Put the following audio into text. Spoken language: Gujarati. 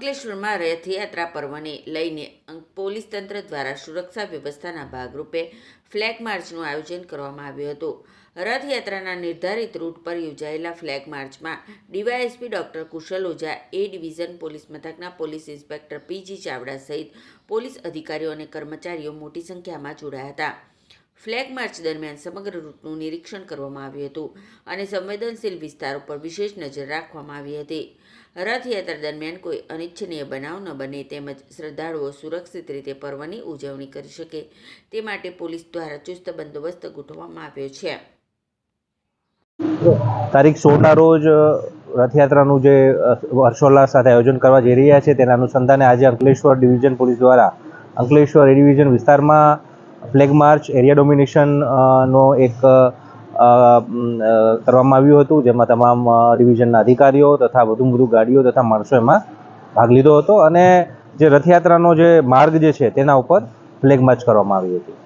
અંકલેશ્વરમાં રથયાત્રા પર્વને લઈને પોલીસ તંત્ર દ્વારા સુરક્ષા વ્યવસ્થાના ભાગરૂપે ફ્લેગ માર્ચનું આયોજન કરવામાં આવ્યું હતું. રથયાત્રાના નિર્ધારિત રૂટ પર યોજાયેલા ફ્લેગ માર્ચમાં DYSP doctor Kushal Ojha, A division police મથકના પોલીસ ઇન્સ્પેક્ટર પીજી ચાવડા સહિત પોલીસ અધિકારીઓ અને કર્મચારીઓ મોટી સંખ્યામાં જોડાયા હતા. ફ્લેગ માર્ચ દરમિયાન સમગ્ર રૂટનું નિરીક્ષણ કરવામાં આવ્યું હતું અને સંવેદનશીલ વિસ્તારો પર વિશેષ નજર રાખવામાં આવી હતી. રથયાત્રા દરમિયાન કોઈ અનિચ્છનીય બનાવ ન બને તેમજ શ્રદ્ધાળુઓ સુરક્ષિત રીતે પર્વની ઉજવણી કરી શકે તે માટે પોલીસ દ્વારા ચુસ્ત બંદોબસ્ત ગોઠવવામાં આવ્યો છે. તારીખ 16ના રોજ રથયાત્રાનું જે હર્ષોલ્લાસ સાથે આયોજન કરવા જઈ રહ્યા છે તેના અનુસંધાને આજે અંકલેશ્વર ડિવિઝન પોલીસ દ્વારા અંકલેશ્વર એ ડિવિઝન વિસ્તારમાં ફ્લેગ માર્ચ એરિયા ડોમિનેશન નો એક કરવામાં આવ્યું હતું, જેમાં તમામ ડિવિઝનના અધિકારીઓ તથા વધુ ગાડીઓ તથા માણસો એમાં ભાગ લીધો હતો અને જે રથયાત્રાનો જે માર્ગ જે છે તેના ઉપર ફ્લેગ માર્ચ કરવામાં આવી હતી.